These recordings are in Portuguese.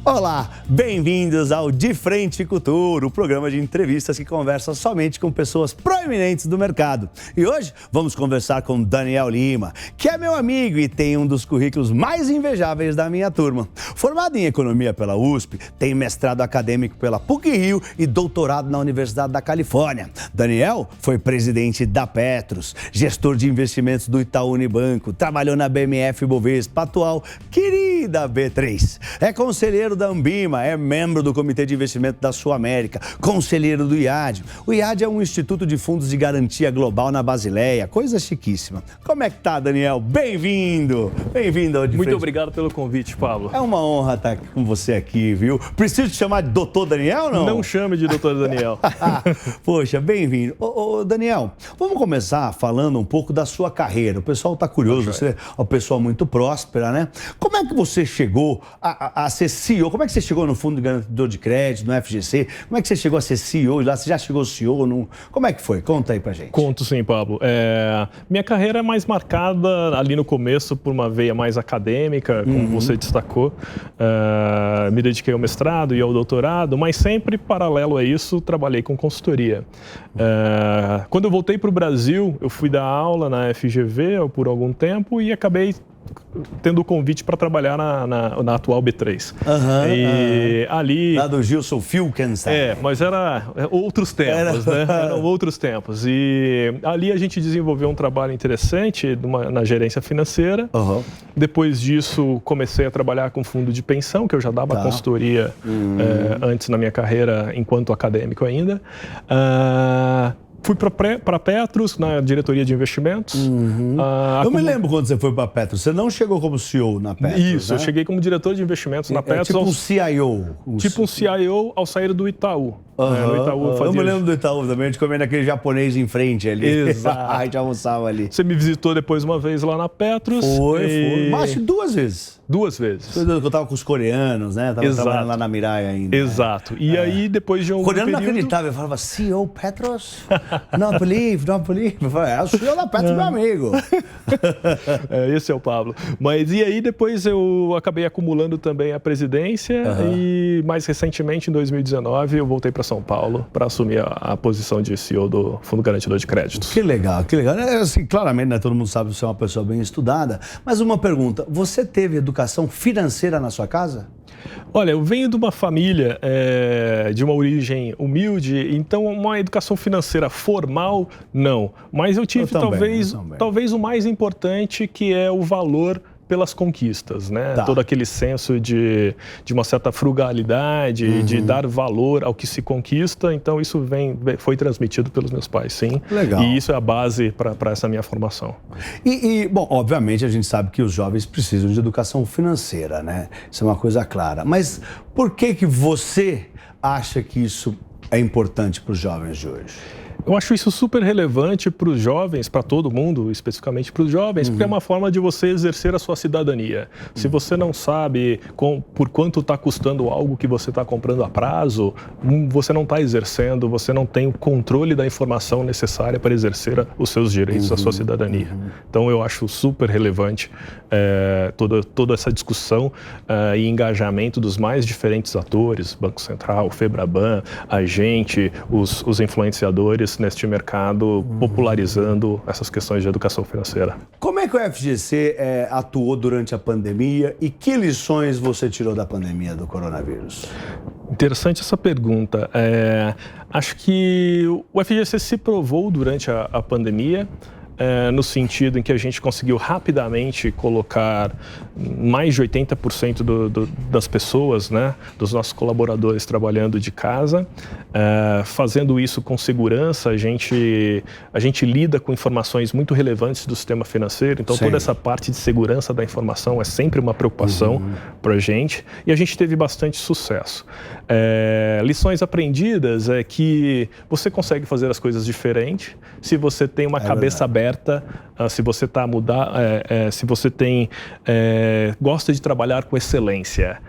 Olá, bem-vindos ao De Frente Cultura, o programa de entrevistas que conversa somente com pessoas proeminentes do mercado. E hoje vamos conversar com Daniel Lima, que é meu amigo e tem um dos currículos mais invejáveis da minha turma. Formado em Economia pela USP, tem mestrado acadêmico pela PUC-Rio e doutorado na Universidade da Califórnia. Daniel foi presidente da Petros, gestor de investimentos do Itaú Unibanco, trabalhou na BMF Bovespa, atual querida B3. É conselheiro da Ambima, é membro do Comitê de Investimento da Sul América, conselheiro do IAD. O IAD é um instituto de fundos de garantia global na Basileia, coisa chiquíssima. Como é que tá, Daniel? Bem-vindo! Bem-vindo ao De Muito Frente. obrigado pelo convite, Pablo. É uma honra estar com você aqui, viu? Preciso te chamar de Doutor Daniel ou não? Não chame de Doutor Daniel. Poxa, bem-vindo. Ô, Daniel, vamos começar falando um pouco da sua carreira. O pessoal está curioso, você é uma pessoa muito próspera, né? Como é que você chegou a ser CEO? Como é que você chegou no Fundo Garantidor de Crédito, no FGC? Como é que você chegou a ser CEO lá? Você já chegou CEO? Como é que foi? Conta aí pra gente. Conto sim, Pablo. Minha carreira é mais marcada ali no começo por uma veia mais acadêmica, como você destacou. Me dediquei ao mestrado e ao doutorado, mas sempre paralelo a isso, trabalhei com consultoria. Quando eu voltei para o Brasil, eu fui dar aula na FGV por algum tempo e acabei tendo o convite para trabalhar na atual B3. Ali... Lá do Gilson Filkenstein. Mas era outros tempos, né? Eram outros tempos. E ali a gente desenvolveu um trabalho interessante na gerência financeira. Depois disso, comecei a trabalhar com fundo de pensão, que eu já dava consultoria antes na minha carreira, enquanto acadêmico ainda. Fui para a Petros, na diretoria de investimentos. Eu me lembro quando você foi para a Petros. Você não chegou como CEO na Petros, Isso, né? Eu cheguei como diretor de investimentos na Petros. Tipo um CIO. Tipo um CIO ao sair do Itaú. No Itaú Eu me lembro do Itaú também, de comer naquele japonês em frente ali. Exato. A gente almoçava ali. Você me visitou depois uma vez lá na Petros. Foi. Mas duas vezes. Duas vezes. Foi quando eu tava com os coreanos, né? Tava trabalhando lá na Mirai ainda. Exato. E aí, depois de um coreano período... não acreditava. Eu falava, CEO Petros? Não believe. Eu falava, o CEO da Petros, meu amigo. Esse é o Pablo. Mas e aí, depois eu acabei acumulando também a presidência e mais recentemente, em 2019, eu voltei para São Paulo para assumir a posição de CEO do Fundo Garantidor de Créditos. Que legal, que legal. Assim, claramente, né, todo mundo sabe que você é uma pessoa bem estudada, mas uma pergunta, você teve educação financeira na sua casa? Olha, eu venho de uma família de uma origem humilde, então uma educação financeira formal, não. Mas eu tive talvez o mais importante, que é o valor pelas conquistas, né? Todo aquele senso de uma certa frugalidade, de dar valor ao que se conquista. Então isso foi transmitido pelos meus pais, sim. Legal. E isso é a base para essa minha formação. Bom, obviamente a gente sabe que os jovens precisam de educação financeira, né? Isso é uma coisa clara. Mas por que você acha que isso é importante para os jovens de hoje? Eu acho isso super relevante para os jovens, para todo mundo, especificamente para os jovens, porque é uma forma de você exercer a sua cidadania. Se você não sabe por quanto está custando algo que você está comprando a prazo, você não está exercendo, você não tem o controle da informação necessária para exercer os seus direitos, a sua cidadania. Então eu acho super relevante toda essa discussão e engajamento dos mais diferentes atores, Banco Central, Febraban, a gente, os influenciadores neste mercado, popularizando essas questões de educação financeira. Como é que o FGC atuou durante a pandemia e que lições você tirou da pandemia do coronavírus? Interessante essa pergunta. Acho que o FGC se provou durante a pandemia, no sentido em que a gente conseguiu rapidamente colocar mais de 80% das pessoas, né, dos nossos colaboradores trabalhando de casa. Fazendo isso com segurança, a gente lida com informações muito relevantes do sistema financeiro, então toda essa parte de segurança da informação é sempre uma preocupação para a gente, e a gente teve bastante sucesso. Lições aprendidas é que você consegue fazer as coisas diferente se você tem uma cabeça aberta, se você está a mudar, se você gosta de trabalhar com excelência.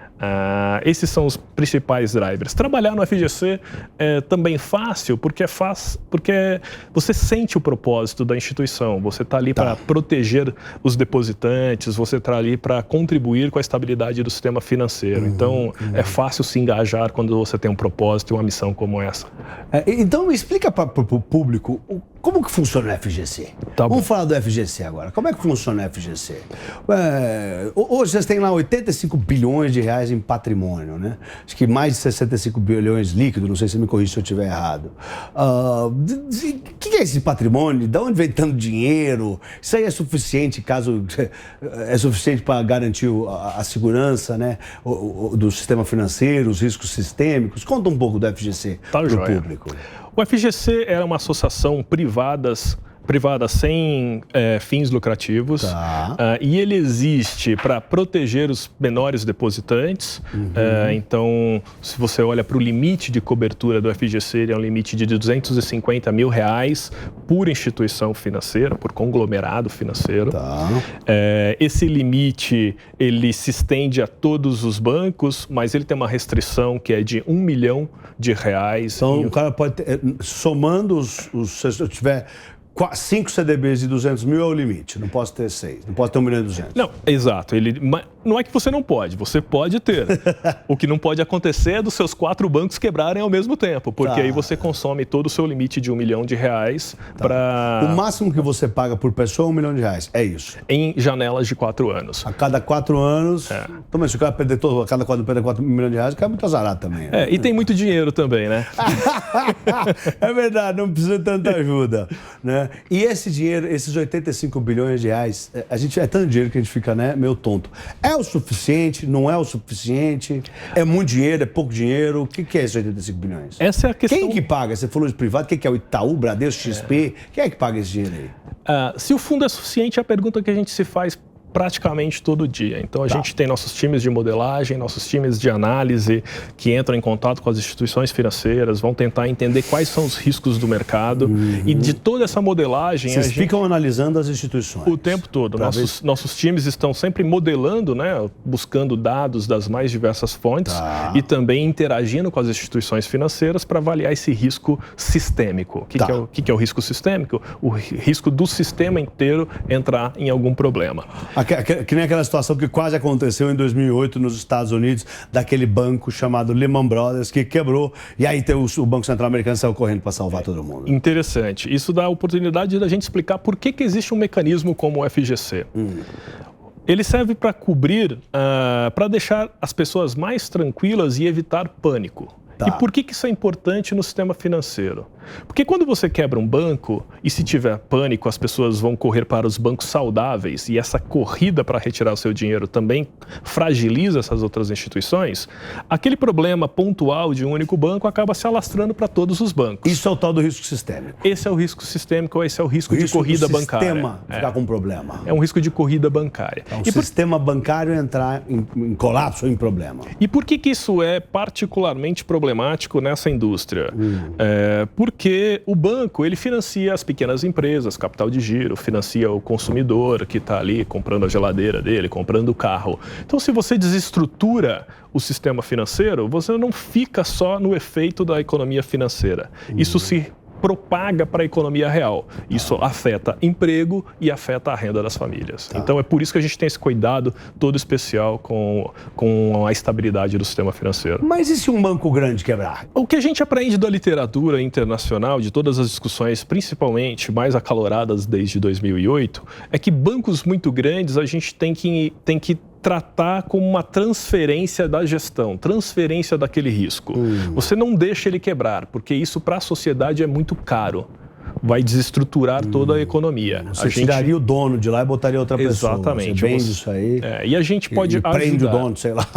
Esses são os principais drivers. Trabalhar no FGC é também fácil, porque você sente o propósito da instituição. Você está ali para proteger os depositantes, você está ali para contribuir com a estabilidade do sistema financeiro. Então, é fácil se engajar quando você tem um propósito e uma missão como essa. Então, explica para o público como que funciona o FGC. Vamos falar do FGC agora. Como é que funciona o FGC? Hoje vocês têm lá 85 bilhões de reais em patrimônio, né? Acho que mais de 65 bilhões líquido, não sei se me corrija se eu estiver errado. O que é esse patrimônio? De onde vem tanto dinheiro? Isso aí é suficiente, é suficiente para garantir a segurança, né, do sistema financeiro, os riscos sistêmicos? Conta um pouco do FGC para o público. O FGC era uma associação privada sem fins lucrativos, e ele existe para proteger os menores depositantes. Então, se você olha para o limite de cobertura do FGC, ele é um limite de R$250 mil por instituição financeira, por conglomerado financeiro. Esse limite ele se estende a todos os bancos, mas ele tem uma restrição que é de R$1 milhão. Então, o cara pode ter, somando se eu tiver 5 CDBs de 200 mil é o limite, não posso ter 6, não posso ter 1 milhão e 200. Não, exato. Não é que você não pode, você pode ter. O que não pode acontecer é dos seus 4 bancos quebrarem ao mesmo tempo, porque aí você consome todo o seu limite de R$1 milhão para... O máximo que você paga por pessoa é R$1 milhão, é isso? Em janelas de 4 anos. A cada 4 anos, então, se o cara perder a cada 4 perder R$4 milhões, o cara é muito azarado também. Né? E tem muito dinheiro também, né? É verdade, não precisa de tanta ajuda, né? E esse dinheiro, esses 85 bilhões de reais, é tanto dinheiro que a gente fica, né, meio tonto. É o suficiente? Não é o suficiente? É muito dinheiro? É pouco dinheiro? O que é esses 85 bilhões? Essa é a questão. Quem que paga? Você falou de privado, quem que é o Itaú, Bradesco, XP? Quem é que paga esse dinheiro aí? Se o fundo é suficiente, é a pergunta que a gente se faz praticamente todo dia. Então, a gente tem nossos times de modelagem, nossos times de análise que entram em contato com as instituições financeiras, vão tentar entender quais são os riscos do mercado e de toda essa modelagem... Vocês ficam analisando as instituições? O tempo todo. Nossos times estão sempre modelando, né, buscando dados das mais diversas fontes e também interagindo com as instituições financeiras para avaliar esse risco sistêmico. O que é o risco sistêmico? O risco do sistema inteiro entrar em algum problema. Que nem aquela situação que quase aconteceu em 2008 nos Estados Unidos, daquele banco chamado Lehman Brothers, que quebrou, e aí o Banco Central Americano saiu correndo para salvar todo mundo. Interessante. Isso dá a oportunidade da gente explicar por que existe um mecanismo como o FGC. Ele serve para cobrir, para deixar as pessoas mais tranquilas e evitar pânico. E por que isso é importante no sistema financeiro? Porque quando você quebra um banco e se tiver pânico, as pessoas vão correr para os bancos saudáveis e essa corrida para retirar o seu dinheiro também fragiliza essas outras instituições, aquele problema pontual de um único banco acaba se alastrando para todos os bancos. Isso é o tal do risco sistêmico. Esse é o risco sistêmico, esse é o risco de corrida bancária. O sistema ficar com problema. É um risco de corrida bancária. Então, o sistema bancário entrar em colapso ou em problema. E por que isso é particularmente problemático nessa indústria? Porque o banco, ele financia as pequenas empresas, capital de giro, financia o consumidor que está ali comprando a geladeira dele, comprando o carro. Então, se você desestrutura o sistema financeiro, você não fica só no efeito da economia financeira. Isso se propaga para a economia real. Isso afeta emprego e afeta a renda das famílias. Então, é por isso que a gente tem esse cuidado todo especial com a estabilidade do sistema financeiro. Mas e se um banco grande quebrar? O que a gente aprende da literatura internacional, de todas as discussões, principalmente mais acaloradas desde 2008, é que bancos muito grandes a gente tem que tratar como uma transferência da gestão, transferência daquele risco. Você não deixa ele quebrar, porque isso para a sociedade é muito caro. Vai desestruturar toda a economia. Você tiraria o dono de lá e botaria outra pessoa. Exatamente. Você vende isso aí. E a gente pode ajudar. Prende o dono, sei lá.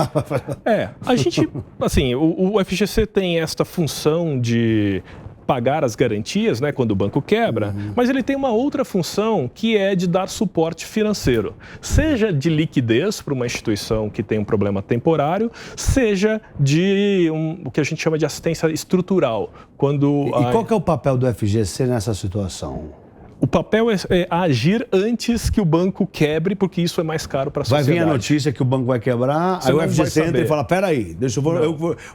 A gente, assim, o FGC tem esta função de pagar as garantias, né, quando o banco quebra, mas ele tem uma outra função que é de dar suporte financeiro, seja de liquidez para uma instituição que tem um problema temporário, seja de o que a gente chama de assistência estrutural. E qual que é o papel do FGC nessa situação? O papel é agir antes que o banco quebre, porque isso é mais caro para a sociedade. Vai vir a notícia que o banco vai quebrar, aí o FGC entra e fala, peraí,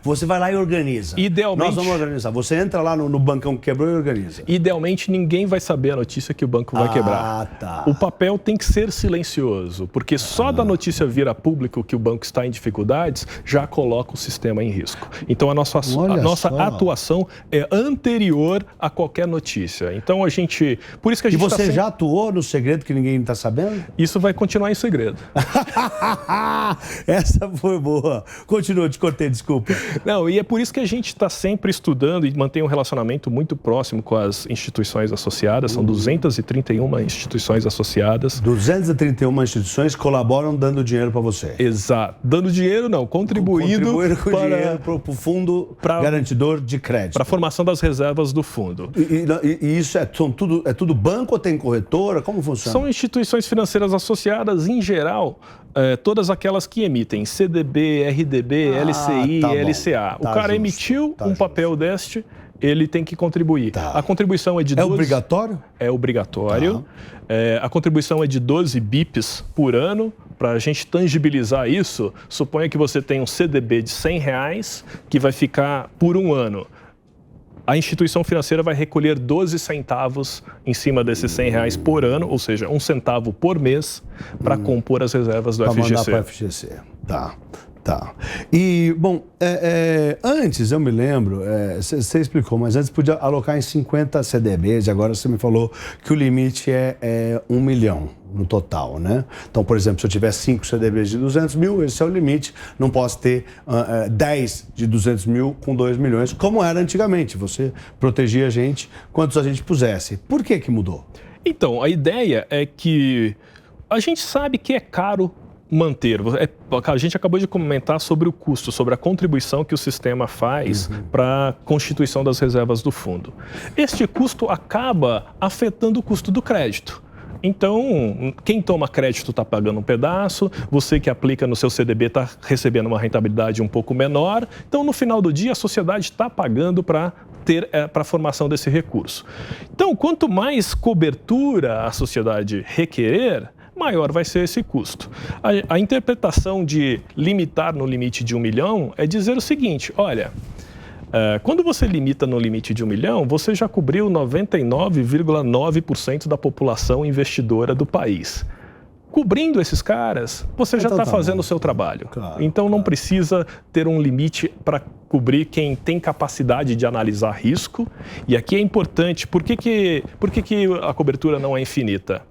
você vai lá e organiza. Idealmente, nós vamos organizar. Você entra lá no bancão que quebrou e organiza. Idealmente, ninguém vai saber a notícia que o banco vai quebrar. Tá. O papel tem que ser silencioso, porque só da notícia vir a público que o banco está em dificuldades, já coloca o sistema em risco. Então, a nossa atuação é anterior a qualquer notícia. Então, por isso que a gente você já atuou no segredo que ninguém está sabendo? Isso vai continuar em segredo. Essa foi boa. Continua, te cortei, desculpa. Não, e é por isso que a gente está sempre estudando e mantém um relacionamento muito próximo com as instituições associadas. São 231 instituições associadas. 231 instituições colaboram dando dinheiro para você. Exato. Dando dinheiro não, contribuindo com dinheiro para o fundo garantidor de crédito. Para a formação das reservas do fundo. E isso é tudo banco ou tem corretora? Como funciona? São instituições financeiras associadas, em geral, todas aquelas que emitem CDB, RDB, LCI, LCA. O cara emitiu um papel deste, ele tem que contribuir. A contribuição é de 12... É obrigatório? É obrigatório. A contribuição é de 12 bips por ano. Para a gente tangibilizar isso, suponha que você tem um CDB de R$100 que vai ficar por um ano. A instituição financeira vai recolher 12 centavos em cima desses R$100 por ano, ou seja, 1 centavo por mês, para compor as reservas do FGC. Para mandar para o FGC. Tá. E, bom, antes, eu me lembro, você explicou, mas antes podia alocar em 50 CDBs, e agora você me falou que o limite é 1 milhão no total, né? Então, por exemplo, se eu tiver 5 CDBs de 200 mil, esse é o limite. Não posso ter 10 de 200 mil com 2 milhões, como era antigamente. Você protegia a gente quantos a gente pusesse. Por que mudou? Então, a ideia é que a gente sabe que é caro manter. A gente acabou de comentar sobre o custo, sobre a contribuição que o sistema faz para a constituição das reservas do fundo. Este custo acaba afetando o custo do crédito. Então, quem toma crédito está pagando um pedaço, você que aplica no seu CDB está recebendo uma rentabilidade um pouco menor. Então, no final do dia, a sociedade está pagando para a formação desse recurso. Então, quanto mais cobertura a sociedade requerer, maior vai ser esse custo. A interpretação de limitar no limite de 1 milhão é dizer o seguinte, olha, quando você limita no limite de 1 milhão, você já cobriu 99,9% da população investidora do país. Cobrindo esses caras, você já está fazendo o seu trabalho. Claro, então não precisa ter um limite para cobrir quem tem capacidade de analisar risco. E aqui é importante, por que a cobertura não é infinita?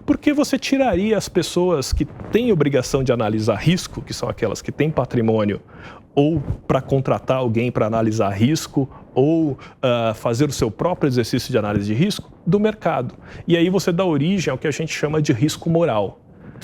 Porque você tiraria as pessoas que têm obrigação de analisar risco, que são aquelas que têm patrimônio, ou para contratar alguém para analisar risco, ou fazer o seu próprio exercício de análise de risco, do mercado. E aí você dá origem ao que a gente chama de risco moral.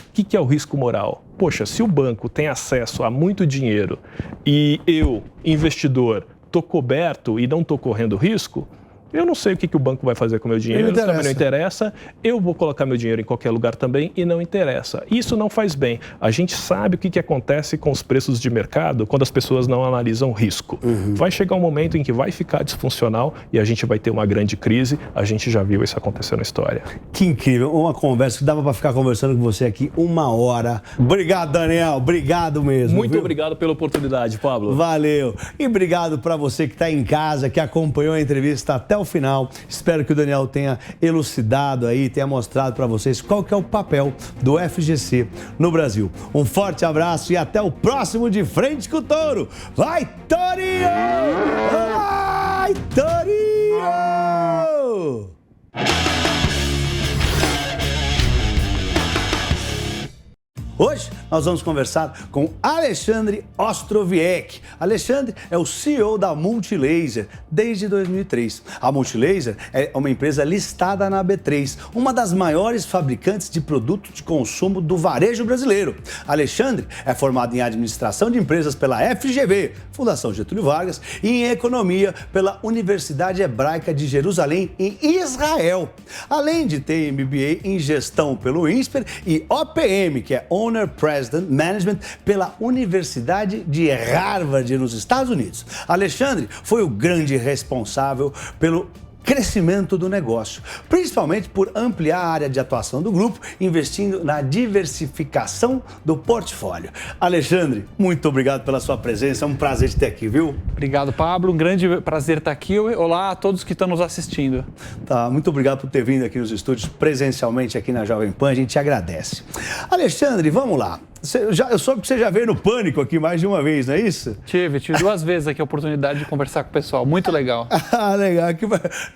O que é o risco moral? Poxa, se o banco tem acesso a muito dinheiro e eu, investidor, estou coberto e não estou correndo risco, eu não sei o que o banco vai fazer com o meu dinheiro, também não interessa. Eu vou colocar meu dinheiro em qualquer lugar também e não interessa. Isso não faz bem. A gente sabe o que acontece com os preços de mercado quando as pessoas não analisam risco. Vai chegar um momento em que vai ficar disfuncional e a gente vai ter uma grande crise. A gente já viu isso acontecer na história. Que incrível. Uma conversa que dava para ficar conversando com você aqui 1 hora. Obrigado, Daniel. Obrigado mesmo. Muito obrigado pela oportunidade, Pablo. Valeu. E obrigado para você que está em casa, que acompanhou a entrevista até o final. Espero que o Daniel tenha elucidado aí, tenha mostrado para vocês qual que é o papel do FGC no Brasil. Um forte abraço e até o próximo De Frente com o Touro. Vai, Torinho! Vai, Torinho! Hoje nós vamos conversar com Alexandre Ostrowiecki. Alexandre é o CEO da Multilaser desde 2003. A Multilaser é uma empresa listada na B3, uma das maiores fabricantes de produtos de consumo do varejo brasileiro. Alexandre é formado em administração de empresas pela FGV, Fundação Getúlio Vargas, e em economia pela Universidade Hebraica de Jerusalém, em Israel. Além de ter MBA em gestão pelo INSPER e OPM, que é Owner President Management, pela Universidade de Harvard, nos Estados Unidos. Alexandre foi o grande responsável pelo crescimento do negócio, principalmente por ampliar a área de atuação do grupo, investindo na diversificação do portfólio. Alexandre, muito obrigado pela sua presença, é um prazer te ter aqui, viu? Obrigado, Pablo, um grande prazer estar aqui. Olá a todos que estão nos assistindo. Tá, muito obrigado por ter vindo aqui nos estúdios presencialmente aqui na Jovem Pan, a gente te agradece. Alexandre, vamos lá. Eu soube que você já veio no Pânico aqui mais de uma vez, não é isso? Tive 2 vezes aqui a oportunidade de conversar com o pessoal, muito legal. Ah, legal, que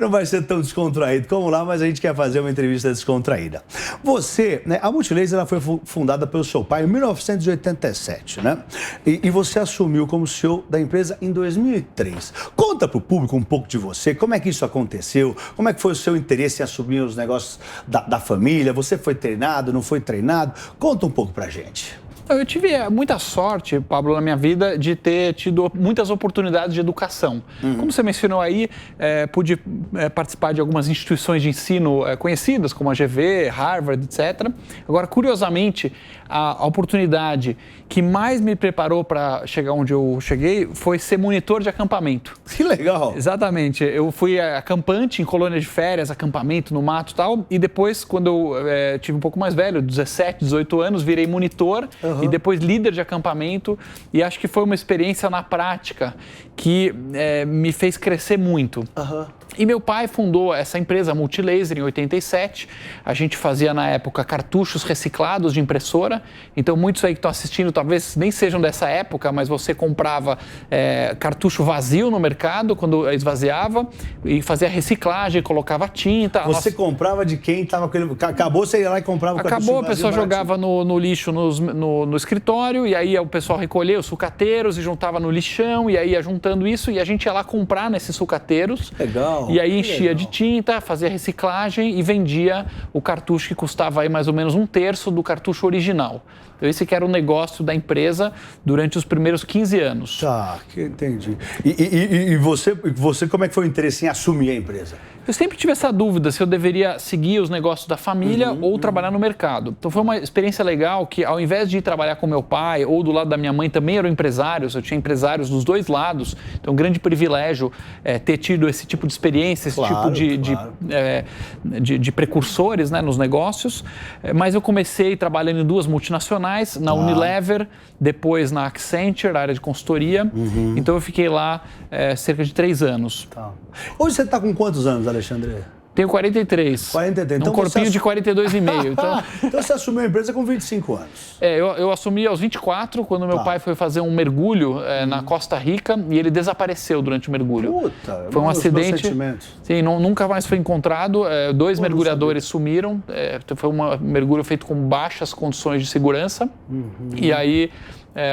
não vai ser tão descontraído como lá, mas a gente quer fazer uma entrevista descontraída. Você, né, a Multilaser ela foi fundada pelo seu pai em 1987, né? E você assumiu como CEO da empresa em 2003. Conta para o público um pouco de você, como é que isso aconteceu, como é que foi o seu interesse em assumir os negócios da família, você foi treinado, não foi treinado? Conta um pouco pra gente. Eu tive muita sorte, Pablo, na minha vida, de ter tido muitas oportunidades de educação. Como você mencionou aí, pude participar de algumas instituições de ensino conhecidas, como a GV, Harvard, etc. Agora, curiosamente, a oportunidade que mais me preparou para chegar onde eu cheguei foi ser monitor de acampamento. Que legal! Exatamente. Eu fui acampante em colônia de férias, acampamento no mato e tal, e depois, quando eu tive um pouco mais velho, 17, 18 anos, virei monitor. E depois líder de acampamento, e acho que foi uma experiência na prática que me fez crescer muito. E meu pai fundou essa empresa, a Multilaser, em 87. A gente fazia, na época, cartuchos reciclados de impressora. Então, muitos aí que estão assistindo talvez nem sejam dessa época, mas você comprava cartucho vazio no mercado, quando esvaziava, e fazia reciclagem, colocava tinta. Você comprava de quem estava com ele? Acabou, você ia lá e comprava o cartucho vazio? Acabou, a pessoa jogava no lixo no escritório, e aí o pessoal recolhia os sucateiros e juntava no lixão, e aí ia juntando isso, e a gente ia lá comprar nesses sucateiros. Legal. E aí enchia de tinta, fazia reciclagem e vendia o cartucho que custava aí mais ou menos 1/3 do cartucho original. Então esse que era o negócio da empresa durante os primeiros 15 anos. Tá, que entendi. E você, como é que foi o interesse em assumir a empresa? Eu sempre tive essa dúvida se eu deveria seguir os negócios da família ou trabalhar no mercado. Então foi uma experiência legal que, ao invés de ir trabalhar com meu pai ou do lado da minha mãe, também eram empresários, eu tinha empresários dos dois lados. Então, um grande privilégio ter tido esse tipo de experiência, esse tipo de precursores, né, nos negócios. Mas eu comecei trabalhando em 2 multinacionais, na Unilever, depois na Accenture, área de consultoria. Então eu fiquei lá cerca de 3 anos. Tá. Hoje você está com quantos anos, Alexandre? Tenho 43. 43. Então, um corpinho de 42,5. Então você assumiu a empresa com 25 anos. Eu assumi aos 24, quando meu pai foi fazer um mergulho na Costa Rica e ele desapareceu durante o mergulho. Puta, foi um acidente. Sim, nunca mais foi encontrado. 2 mergulhadores sumiram. Foi um mergulho feito com baixas condições de segurança. E aí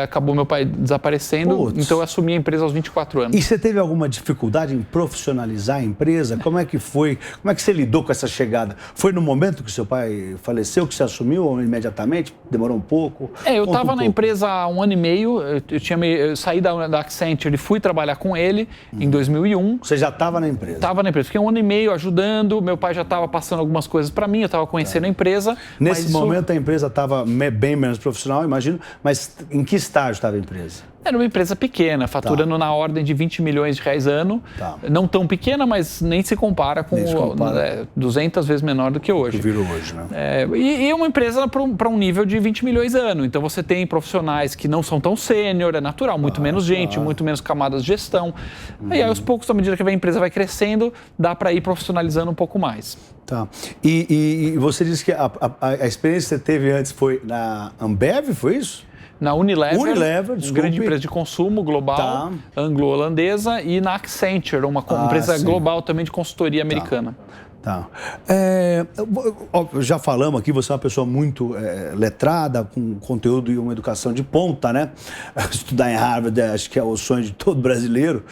acabou meu pai desaparecendo, então eu assumi a empresa aos 24 anos. E você teve alguma dificuldade em profissionalizar a empresa? Como é que foi? Como é que você lidou com essa chegada? Foi no momento que seu pai faleceu que você assumiu ou imediatamente? Demorou um pouco? Eu estava na empresa há 1 ano e meio, eu saí da Accenture e fui trabalhar com ele em 2001. Você já estava na empresa? Estava na empresa, fiquei 1 ano e meio ajudando, meu pai já estava passando algumas coisas para mim, eu estava conhecendo a empresa. Nesse momento a empresa estava bem menos profissional, imagino, mas em que estágio estava a empresa? Era uma empresa pequena, faturando na ordem de 20 milhões de reais ano. Não tão pequena, mas nem se compara com 200 vezes menor do que hoje. Que virou hoje, né? E é uma empresa para um nível de 20 milhões ano. Então você tem profissionais que não são tão sênior, é natural, muito menos gente, muito menos camadas de gestão. E aí, aos poucos, à medida que a empresa vai crescendo, dá para ir profissionalizando um pouco mais. Tá. E você disse que a experiência que você teve antes foi na Ambev, foi isso? Na Unilever, grande empresa de consumo global, anglo-holandesa, e na Accenture, uma empresa global também de consultoria americana. Tá. Já falamos aqui, você é uma pessoa muito letrada, com conteúdo e uma educação de ponta, né? Estudar em Harvard, acho que é o sonho de todo brasileiro.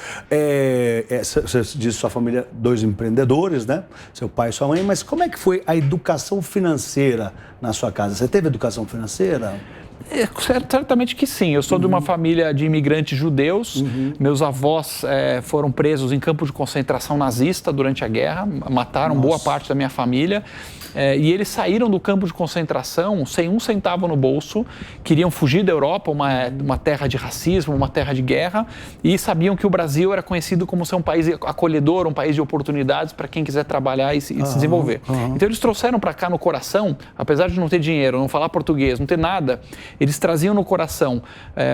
Você disse sua família, 2 empreendedores, né? Seu pai e sua mãe, mas como é que foi a educação financeira na sua casa? Você teve educação financeira? Certamente que sim. Eu sou de uma família de imigrantes judeus. Meus avós foram presos em campo de concentração nazista durante a guerra, mataram boa parte da minha família. E eles saíram do campo de concentração sem um centavo no bolso, queriam fugir da Europa, uma terra de racismo, uma terra de guerra, e sabiam que o Brasil era conhecido como ser um país acolhedor, um país de oportunidades para quem quiser trabalhar e se desenvolver. Então eles trouxeram para cá no coração, apesar de não ter dinheiro, não falar português, não ter nada, eles traziam no coração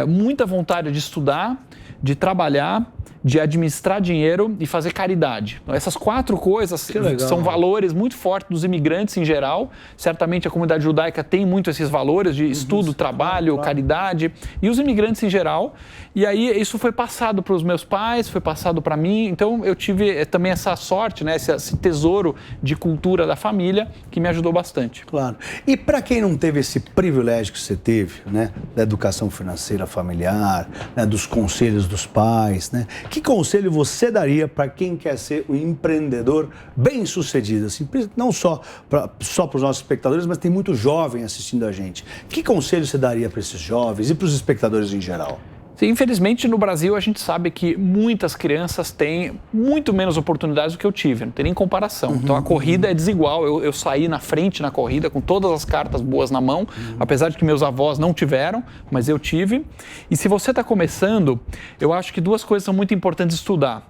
muita vontade de estudar, de trabalhar, de administrar dinheiro e fazer caridade. Então, essas 4 coisas são valores muito fortes dos imigrantes em geral. Certamente a comunidade judaica tem muito esses valores de estudo, trabalho, caridade, e os imigrantes em geral. E aí isso foi passado para os meus pais, foi passado para mim. Então eu tive também essa sorte, né, esse tesouro de cultura da família que me ajudou bastante. Claro. E para quem não teve esse privilégio que você teve, né, da educação financeira familiar, né, dos conselhos dos pais, né, que conselho você daria para quem quer ser um empreendedor bem-sucedido? Assim, não só para os nossos espectadores, mas tem muito jovem assistindo a gente. Que conselho você daria para esses jovens e para os espectadores em geral? Infelizmente, no Brasil, a gente sabe que muitas crianças têm muito menos oportunidades do que eu tive, não tem nem comparação. Então, a corrida é desigual. Eu saí na frente na corrida com todas as cartas boas na mão, apesar de que meus avós não tiveram, mas eu tive. E se você está começando, eu acho que 2 coisas são muito importantes de estudar.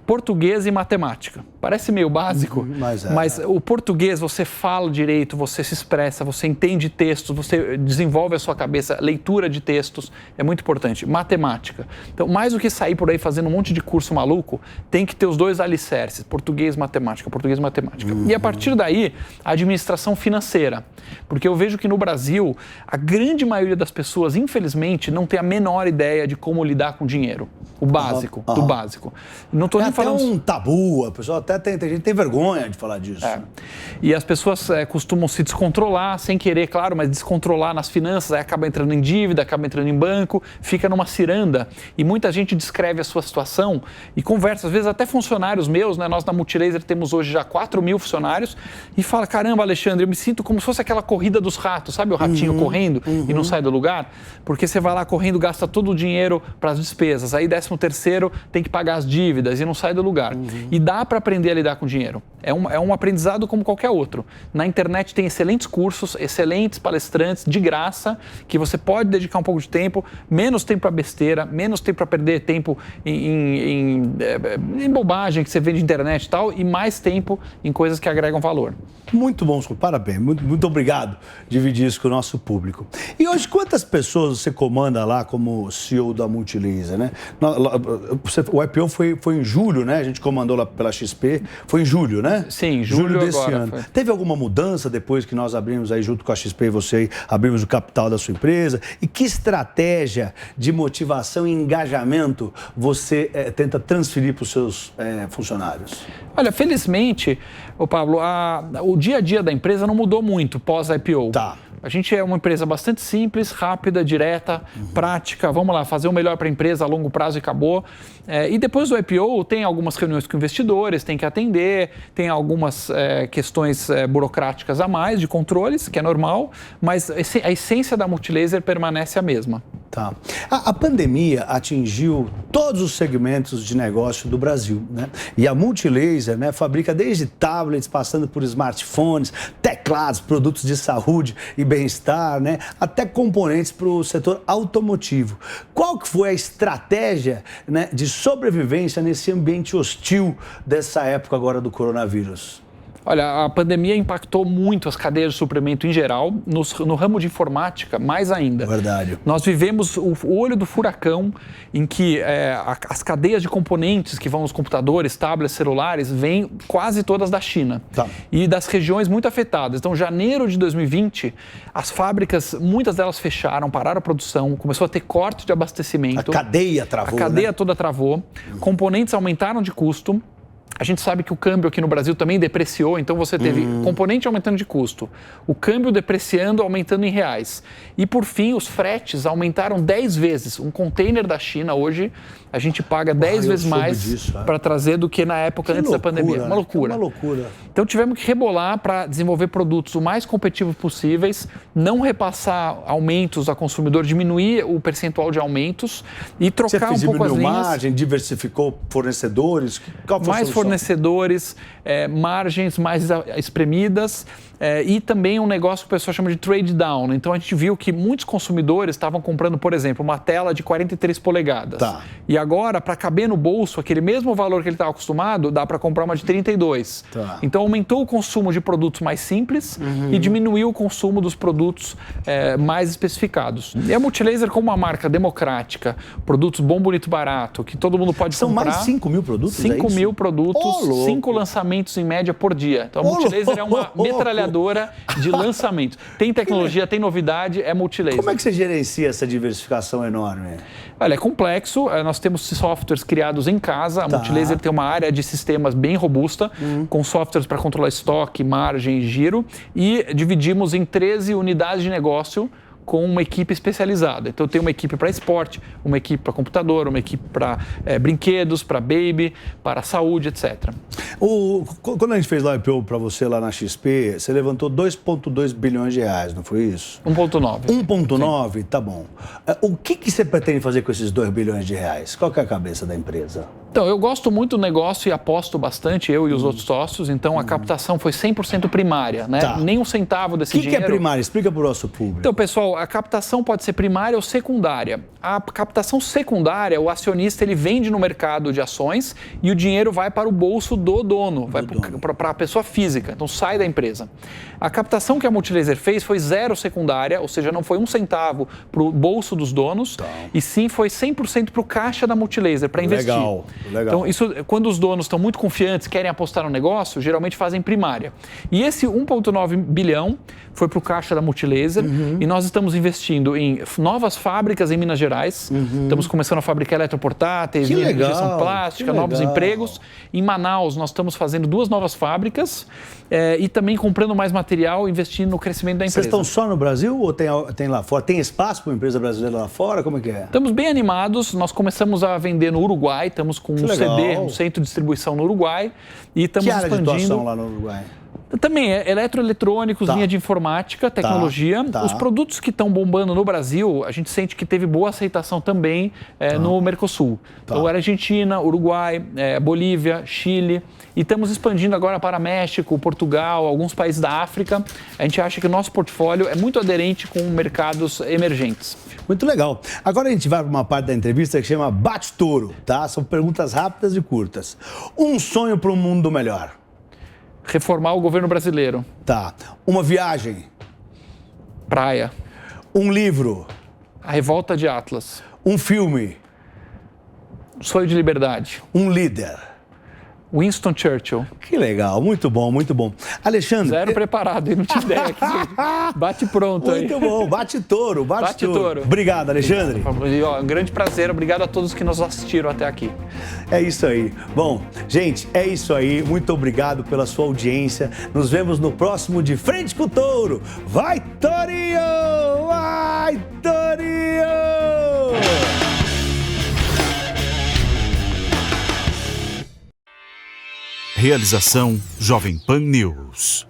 Português e matemática. Parece meio básico, mas o português você fala direito, você se expressa, você entende textos, você desenvolve a sua cabeça, leitura de textos, é muito importante. Matemática. Então, mais do que sair por aí fazendo um monte de curso maluco, tem que ter os 2 alicerces, português e matemática, português e matemática. E a partir daí, a administração financeira. Porque eu vejo que no Brasil, a grande maioria das pessoas, infelizmente, não tem a menor ideia de como lidar com dinheiro. O básico, do básico. Não tô nem até um tabu, a pessoa até tem gente que tem vergonha de falar disso. E as pessoas costumam se descontrolar, sem querer, claro, mas descontrolar nas finanças, aí acaba entrando em dívida, acaba entrando em banco, fica numa ciranda. E muita gente descreve a sua situação e conversa, às vezes até funcionários meus, né? Nós na Multilaser temos hoje já 4.000 funcionários e fala, caramba, Alexandre, eu me sinto como se fosse aquela corrida dos ratos, sabe o ratinho correndo e não sai do lugar? Porque você vai lá correndo, gasta todo o dinheiro para as despesas, aí 13º tem que pagar as dívidas e não sai do lugar. E dá para aprender a lidar com dinheiro. É um aprendizado como qualquer outro. Na internet tem excelentes cursos, excelentes palestrantes, de graça, que você pode dedicar um pouco de tempo, menos tempo para besteira, menos tempo para perder tempo em bobagem que você vê de internet e tal, e mais tempo em coisas que agregam valor. Muito bom, parabéns. Muito obrigado por dividir isso com o nosso público. E hoje, quantas pessoas você comanda lá como CEO da Multilaser, né? O IPO foi em julho, né? A gente comandou lá pela XP. Foi em julho, né? Sim, julho desse agora, ano. foi. Teve alguma mudança depois que nós abrimos aí junto com a XP e você, abrimos o capital da sua empresa? E que estratégia de motivação e engajamento você tenta transferir para os seus funcionários? Olha, felizmente, Pablo, o dia a dia da empresa não mudou muito pós-IPO. Tá. A gente é uma empresa bastante simples, rápida, direta, prática. Vamos lá, fazer o melhor para a empresa a longo prazo e acabou. E depois do IPO tem algumas reuniões com investidores, tem que atender, tem algumas questões burocráticas a mais, de controles, que é normal, mas a essência da Multilaser permanece a mesma. Tá. A pandemia atingiu todos os segmentos de negócio do Brasil, né? E a Multilaser, né, fabrica desde tablets, passando por smartphones, teclados, produtos de saúde e bem-estar, né, até componentes para o setor automotivo. Qual que foi a estratégia, né, de sobrevivência nesse ambiente hostil dessa época agora do coronavírus? Olha, a pandemia impactou muito as cadeias de suprimento em geral, no ramo de informática mais ainda. Verdade. Nós vivemos o olho do furacão em que as cadeias de componentes que vão nos computadores, tablets, celulares, vêm quase todas da China. Tá. E das regiões muito afetadas. Então, janeiro de 2020, as fábricas, muitas delas fecharam, pararam a produção, começou a ter corte de abastecimento. A cadeia travou, A cadeia né? toda travou, componentes aumentaram de custo. A gente sabe que o câmbio aqui no Brasil também depreciou, então você teve componente aumentando de custo, o câmbio depreciando, aumentando em reais. E, por fim, os fretes aumentaram 10 vezes. Um container da China hoje, a gente paga 10 vezes mais para trazer do que na época antes da pandemia. Uma loucura. Uma loucura. Então, tivemos que rebolar para desenvolver produtos o mais competitivos possíveis, não repassar aumentos ao consumidor, diminuir o percentual de aumentos e trocar um pouco as linhas. Margem, diversificou fornecedores? Qual foi a mais solução? Fornecedores, margens mais espremidas e também um negócio que o pessoal chama de trade down. Então, a gente viu que muitos consumidores estavam comprando, por exemplo, uma tela de 43 polegadas. Tá. E agora, para caber no bolso, aquele mesmo valor que ele estava acostumado, dá para comprar uma de 32. Tá. Então, aumentou o consumo de produtos mais simples e diminuiu o consumo dos produtos mais especificados. E a Multilaser, como uma marca democrática, produtos bom, bonito, barato, que todo mundo pode São comprar. mais 5 mil produtos? 5 mil produtos, louco. 5 lançamentos em média por dia. Então, a Multilaser é uma metralhadora de lançamentos. Tem tecnologia, tem novidade, é Multilaser. Como é que você gerencia essa diversificação enorme? Olha, é complexo. Nós temos softwares criados em casa. A Multilaser tem uma área de sistemas bem robusta, com softwares para controlar estoque, margem e giro. E dividimos em 13 unidades de negócio com uma equipe especializada. Então, eu tenho uma equipe para esporte, uma equipe para computador, uma equipe para brinquedos, para baby, para saúde, etc. Quando a gente fez lá o IPO para você lá na XP, você levantou 2,2 bilhões de reais, não foi isso? 1,9. 1,9? Tá bom. O que você pretende fazer com esses 2 bilhões de reais? Qual que é a cabeça da empresa? Então, eu gosto muito do negócio e aposto bastante, eu e os outros sócios. Então, a captação foi 100% primária, né? Tá. Nem um centavo desse dinheiro. O que é primária? Explica para o nosso público. Então, pessoal, a captação pode ser primária ou secundária. A captação secundária, o acionista ele vende no mercado de ações e o dinheiro vai para o bolso do dono, vai para a pessoa física, então sai da empresa. A captação que a Multilaser fez foi zero secundária, ou seja, não foi um centavo para o bolso dos donos, e sim foi 100% para o caixa da Multilaser, para investir. Legal. Então, isso, quando os donos estão muito confiantes, querem apostar no negócio, geralmente fazem primária. E esse 1,9 bilhão foi para o caixa da Multilaser e nós estamos investindo em novas fábricas em Minas Gerais. Estamos começando a fabricar eletroportáteis, injeção plástica, novos empregos. Em Manaus, nós estamos fazendo 2 novas fábricas e também comprando mais material, investindo no crescimento da empresa. Vocês estão só no Brasil ou tem lá fora? Tem espaço para uma empresa brasileira lá fora? Como é que é? Estamos bem animados. Nós começamos a vender no Uruguai. Estamos com um CD, um centro de distribuição no Uruguai. E estamos expandindo. Que área de atuação lá no Uruguai? Também eletroeletrônicos, linha de informática, tecnologia. Os produtos que estão bombando no Brasil, a gente sente que teve boa aceitação também no Mercosul. Então, Argentina, Uruguai, Bolívia, Chile. E estamos expandindo agora para México, Portugal, alguns países da África. A gente acha que o nosso portfólio é muito aderente com mercados emergentes. Muito legal. Agora a gente vai para uma parte da entrevista que chama Bate-Touro, tá? São perguntas rápidas e curtas. Um sonho para um mundo melhor? Reformar o governo brasileiro. Tá. Uma viagem? Praia. Um livro? A Revolta de Atlas. Um filme? Sonho de Liberdade. Um líder? Winston Churchill. Que legal, muito bom, muito bom. Alexandre... Zero preparado, hein? Não tinha ideia. Bate pronto aí. Muito bom, bate-touro, bate-touro. Obrigado, Alexandre. Um grande prazer, obrigado a todos que nos assistiram até aqui. É isso aí. Bom, gente, é isso aí. Muito obrigado pela sua audiência. Nos vemos no próximo De Frente com o Touro. Vai, Torinho! Vai, Torinho! Realização Jovem Pan News.